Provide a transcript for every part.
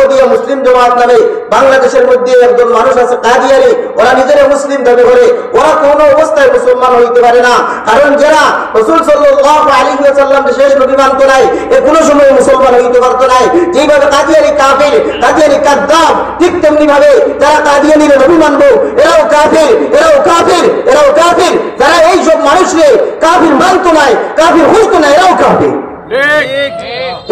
আহমদিয়া মুসলিম জামাত নামে বাংলাদেশের মধ্যে একজন মানুষ আছে কাদিয়ানি, ওরা নিজেরা মুসলিম দাবি করে, ওরা কোনো অবস্থায় মুসলমান হইতে পারে না। কারণ যারা রাসূল সাল্লাল্লাহু আলাইহি ওয়াসাল্লাম শেষ নবী মানত নাই, এ কোনো সময় মুসলমান হইতে পারতো না। যেভাবে কাদিয়ানি কাফির, কাদিয়ানি কাযযাব, ঠিক তেমনি ভাবে যারা কাদিয়ানির নবী মানবো এরাও কাফির, এরাও কাফির, এরাও কাফির। যারা এই সব মানুষকে কাফির মানতো নাই, কাফির হইতো না, এরাও কাফির।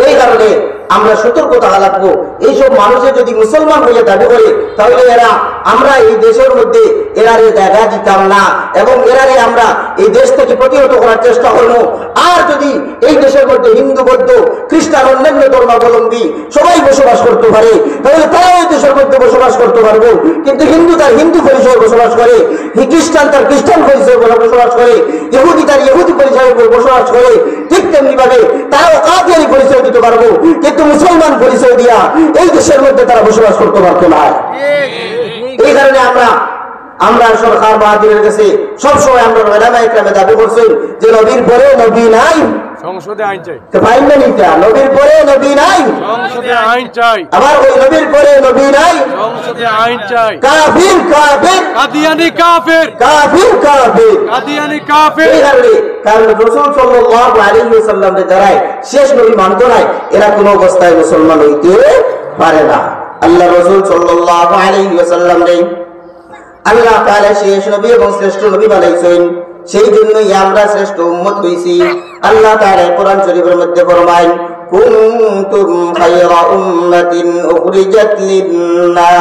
এই কারণে আমরা সতর্কতা রাখবো, এইসব মানুষের যদি মুসলমান হয়ে দাবি করে তাহলে এরা আমরা এই দেশের মধ্যে এরারে জায়গা দিতাম না এবং এরারে আমরা এই দেশ থেকে প্রতিহত করার চেষ্টা করবো। আর যদি এই দেশের মধ্যে হিন্দু, বৌদ্ধ, খ্রিস্টান, অন্যান্য ধর্মাবলম্বী সবাই বসবাস করতে পারে তাহলে তারাও এই দেশের মধ্যে বসবাস করতে পারবো। কিন্তু হিন্দু তার হিন্দু পরিচয় বসবাস করে, খ্রিস্টান তার খ্রিস্টান পরিচয় বসবাস করে, ইহুদি তার ইহুদি পরিচয় বসবাস করে, ঠিক তেমনি ভাবে তারাও কাদিয়ানি পরিচয় দিতে পারবো, কিন্তু মুসলমান পরিচয় দিয়া এই দেশের মধ্যে তারা বসবাস করতে পারতো না। এই কারণে আমরা সরকার বাহাদুরের কাছে সবসময় আমরা ওলামা ইকরামে দাবি করছি যে নবীর পরে নবী নাই, সংসদে আইন চাই। নবীর পরে নবী নাই, সংসদে আইন চাই। আবার ওই নবীর পরে নবী নাই, সংসদে আইন চাই। কাফির কাফির, কাদিয়ানি কাফির, কাফির কাফির, কাদিয়ানি কাফির। কারণ রাসূল সাল্লাল্লাহু আলাইহি ওয়াসাল্লাম যারা শেষ নবী মানত নাই এরা কোনো অবস্থায় মুসলমান হইতে পারে না। আল্লাহ রাসূল সাল্লাল্লাহু আলাইহি ওয়াসাল্লাম রে আল্লাহ তাআলা শেষ নবী এবং শ্রেষ্ঠ নবী বানাইছেন, সেই জন্যই আমরা শ্রেষ্ঠ উম্মত হইছি। আল্লাহ তাআলা কোরআন শরীফের মধ্যে ফরমায় কুনতুম খায়রা উম্মাতিন উখরিজাত লিন-নাস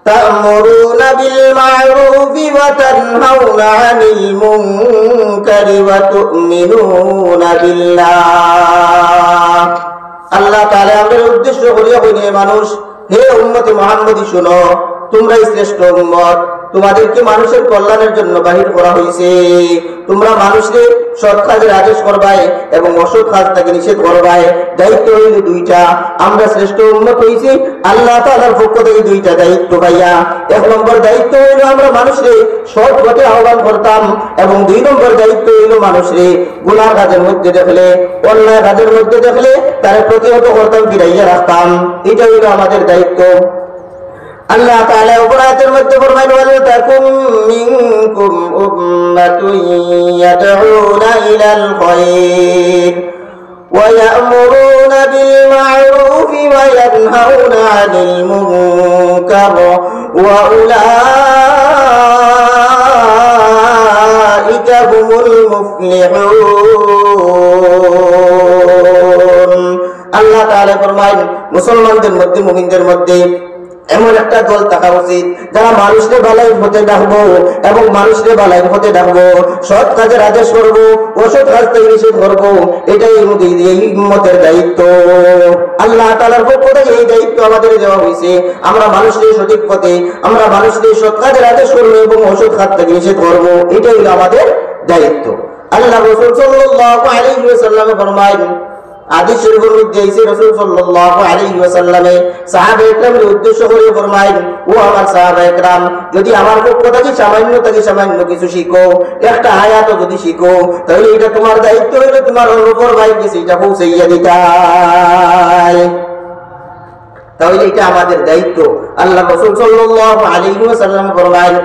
তা'মুরুনা বিল মা'রুফি ওয়া তানহাউনা 'আনিল মুনকারি ওয়া তু'মিনুনা বিল্লাহ। আল্লাহ তাআলা আমাদের উদ্দেশ্য করিয়া বলে মানুষ, হে উম্মতে মুহাম্মদী শুনো, তোমরাই শ্রেষ্ঠ উম্মত, তোমাদেরকে মানুষের কল্যাণের জন্য বাহির করা হয়েছে। তোমরা মানুষকে সৎ কাজের আদেশ করবাই এবং অসৎ কাজ থেকে নিষেধ করবাই। দায়িত্ব হইল দুইটা। আমরা শ্রেষ্ঠ উম্মত হয়েছি আল্লাহ তাআলার পক্ষ থেকে দুইটা দায়িত্ব পাইয়া। এক নম্বর দায়িত্ব হইল আমরা মানুষকে সৎ পথে আহ্বান করতাম এবং দুই নম্বর দায়িত্ব হইল মানুষকে গুনাহ কাজের মধ্যে দেখলে, অন্যায় কাজের মধ্যে দেখলে তারা প্রতিহত করতাম, ফিরাইয়া রাখতাম। এটা হইল আমাদের দায়িত্ব। আল্লাহ তাআলা আয়াতের মধ্যে ফরমায় ওয়াল তাকুম মিনকুম উম্মাতুন ইয়াদউনা ইলাল খায়র ওয়া ইয়া'মুরুনা বিল মা'রুফি ওয়া ইয়ানহাউনা 'আনিল মুনকার ওয়া উলাইকা হুমুল মুফলিহুন। আল্লাহ তাআলা ফরমায় মুসলমানদের মধ্যে, মুমিনদের মধ্যে এমন একটা দল থাকা উচিত যারা মানুষকে ভালাই হতে ডাকবো এবং মানুষকে ভালাই হতে ডাকবো, সৎ কাজের আদেশ করবো, অসৎ কাজ থেকে নিষেধ করবো। এটাই এই উম্মতের দায়িত্ব। আল্লাহ তাআলার পক্ষ থেকে এই দায়িত্ব আমাদের দেওয়া হয়েছে। আমরা মানুষকে সঠিক পথে, আমরা মানুষকে সৎ কাজের আদেশ করবো এবং অসৎ কাজ থেকে নিষেধ করবো। এটাই হলো আমাদের দায়িত্ব। আল্লাহ রাসূল সাল্লাল্লাহু আলাইহি ওয়াসাল্লাম ফরমায়, হাদিস শরীফের মধ্যে এসে রাসূল সাল্লাল্লাহু আলাইহি ওয়াসাল্লামে সাহাবায়ে কেরামের উদ্দেশ্য করে ফরমায়, ও আমার সাহাবায়ে কেরাম, যদি আমার পক্ষ থেকে সামান্য কিছু শিখো, একটা আয়াতও যদি শিখো, তাহলে এটা তোমার দায়িত্ব হইল তোমার উপর ভাইকে সেটা পৌঁছাইয়া দিতাই। তাহলে এটা আমাদের দায়িত্ব। আল্লাহ রাসূল সাল্লাল্লাহু আলাইহি ওয়াসাল্লাম ফরমায়,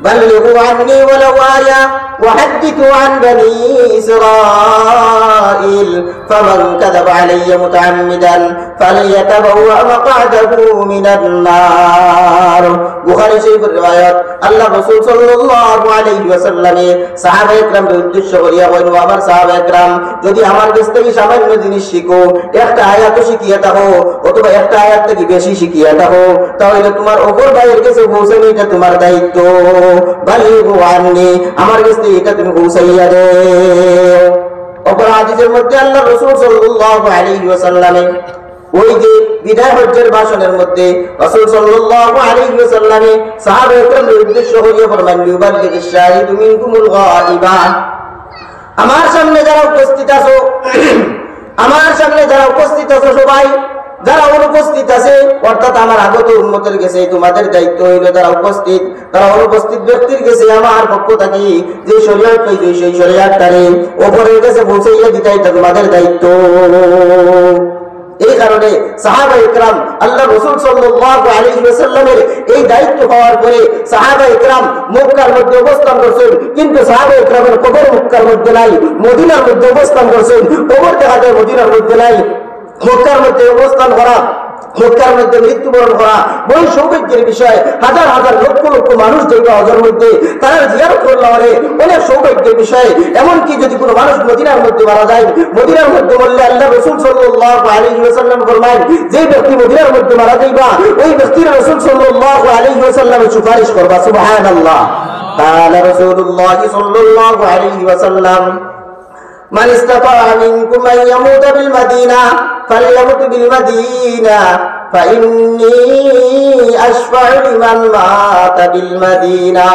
بلغوا عني ولو آية وحدثوا عن بني إسرائيل فمن كذب علي متعمدا فليتبوأ مقعده من النار। বুখারী শরীফের রিওয়ায়াত। আল্লাহ রাসূল সাল্লাল্লাহু আলাইহি ওয়াসাল্লামে সাহাবায়ে কেরামকে উদ্দেশ্য করিয়া বলেন, আমার সাহাবায়ে কেরাম, যদি আমার কাছ থেকে সামান্য জিনিস শিখো, একটা আয়াত শিখিয়ে থাকো অথবা একটা আয়াত থেকে বেশি শিখিয়ে থাকো, তাহলে তোমার অপর ভাইয়ের কাছে পৌঁছানো এটা তোমার দায়িত্ব। বালিগু আন্নি, আমার কাছে এটা তুমি পৌঁছাইয়া দাও। অপর হাদিসের মধ্যে আল্লাহ রাসূল সাল্লাল্লাহু আলাইহি ওয়াসাল্লামে ওই যে বিদায় হজ্জের ভাষণের মধ্যে রাসূল সাল্লাল্লাহু আলাইহি ওয়াসাল্লামে সাহাবায়ে কেরামের উদ্দেশ্য করিয়া ফরমালেন, লিউবাল্লিগিশ শাহিদু মিনকুমুল গায়িবা। আমার সামনে যারা উপস্থিত আছো, আমার সামনে যারা উপস্থিত আছো সবাই যারা অনুপস্থিত আছে, অর্থাৎ আমার আগত উম্মতের কাছে তোমাদের দায়িত্ব হইল যারা উপস্থিত, তারা অনুপস্থিত ব্যক্তির কাছে আমার পক্ষ থেকে যে শরীয়ত পাইছে সেই শরীয়তটারে ওপরের কাছে পৌঁছাইয়া দিতে এটা তোমাদের দায়িত্ব। এই কারণে সাহাবায়ে ইকরাম আল্লাহ রাসূল সাল্লাল্লাহু আলাইহি ওয়াসাল্লামের এই দায়িত্ব পাওয়ার পরে সাহাবায়ে ইকরাম মক্কার মধ্যে অবস্থান করছেন, কিন্তু সাহাবায়ে ইকরামের কবর মক্কার মধ্যে নাই, মদিনার মধ্যে অবস্থান করছেন। কবর দেখা যায় মদিনার মধ্যে নাই, মক্কার মধ্যে অবস্থান করা, মক্কার মধ্যে মৃত্যুবরণ করা বড় সৌভাগ্যের বিষয়। হাজার হাজার লক্ষ লক্ষ মানুষ দেখবে হজের মধ্যে, তারা জিয়ারত করলে অনেক সৌভাগ্যের বিষয়। এমনকি যদি কোনো মানুষ মদিনার মধ্যে মারা যায়, মদিনার মধ্যে মরলে আল্লাহ রাসূল সাল্লাল্লাহু আলাইহি ওয়াসাল্লাম ফরমায় যে ব্যক্তি মদিনার মধ্যে মারা যাইবা ওই ব্যক্তির রাসূল সাল্লাল্লাহু আলাইহি ওয়াসাল্লাম সুপারিশ করবা। সুবহানাল্লাহ। قال رسول الله صلى الله عليه وسلم من استطاع منكم أن يموت بالمدينة فليمت بالمدينة فإني أشفع لمن مات بالمدينة।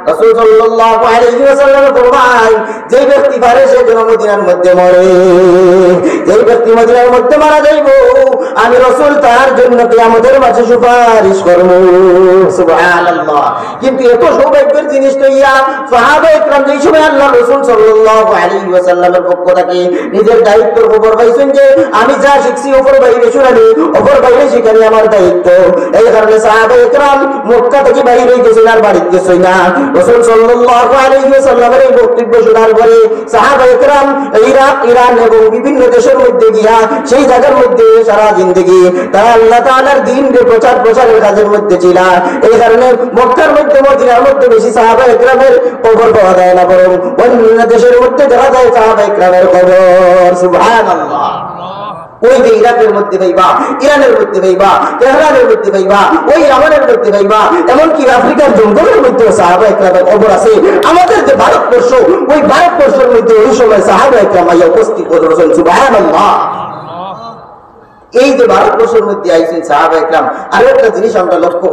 রাসূল সাল্লাল্লাহু আলাইহি ওয়াসাল্লাম ফরমান যে ব্যক্তি পারে সে যেন মদিনার মধ্যে মরে, যে ব্যক্তি মদিনার মধ্যে মারা যাইব আমি রাসূল তার জন্য কিয়ামতের মাঠে সুপারিশ করব। সুবহানাল্লাহ। কিন্তু এত সৌভাগ্যের জিনিস তো ইয়া সাহাবায়ে ইকরাম যেই সময় আল্লাহ রাসূল সাল্লাল্লাহু আলাইহি ওয়াসাল্লামের পক্ষ থেকে নিজের দায়িত্বের খবর পাইছেন যে আমি যা শিখছি ওপর বাইরে শুনানি, ওপর বাইরে শিখানি আমার দায়িত্ব। এই কারণে সাহাবায়ে ইকরাম মক্কা থেকে বাইরে গেছেন আর বাড়িতে গেছেন না। রাসূল সাল্লাল্লাহু আলাইহি ওয়াসাল্লামের এই বক্তব্য শোনার পরে সাহাবায়ে ইকরাম ইরাক, ইরান এবং বিভিন্ন দেশের মধ্যে গিয়া সেই জায়গার মধ্যে সারা জিন্দেগি তারা আল্লাহ তাআলার দ্বীনের প্রচারের কাজের মধ্যে ছিল। এই কারণে মক্কার মধ্যে মদিনার মধ্যে বেশি সাহাবায়ে ইকরামের কবর পাওয়া যায় না, বরং অন্য দেশের মধ্যে দেখা যায় সাহাবায়ে ইকরামের কবর। সুবহানাল্লাহ। ওই যে ইরাকের মধ্যে পাইবা, ইরানের মধ্যে পাইবা, তেহরানের মধ্যে পাইবা, ওই ইয়ামানের মধ্যে পাইবা, এমনকি আফ্রিকার জঙ্গলের মধ্যে সাহাবায়ে ইকরামের কবর আছে। আমাদের যে ভারতবর্ষ, ওই ভারতবর্ষের মধ্যে ওই সময় সাহাবায়ে ইকরাম আইয়া উপস্থিত হয়েছেন। সুবহানাল্লাহ। এই যে ভারতবর্ষের মধ্যে আইছেন সাহাবায়ে ইকরাম, আরো একটা জিনিস আমরা লক্ষ্য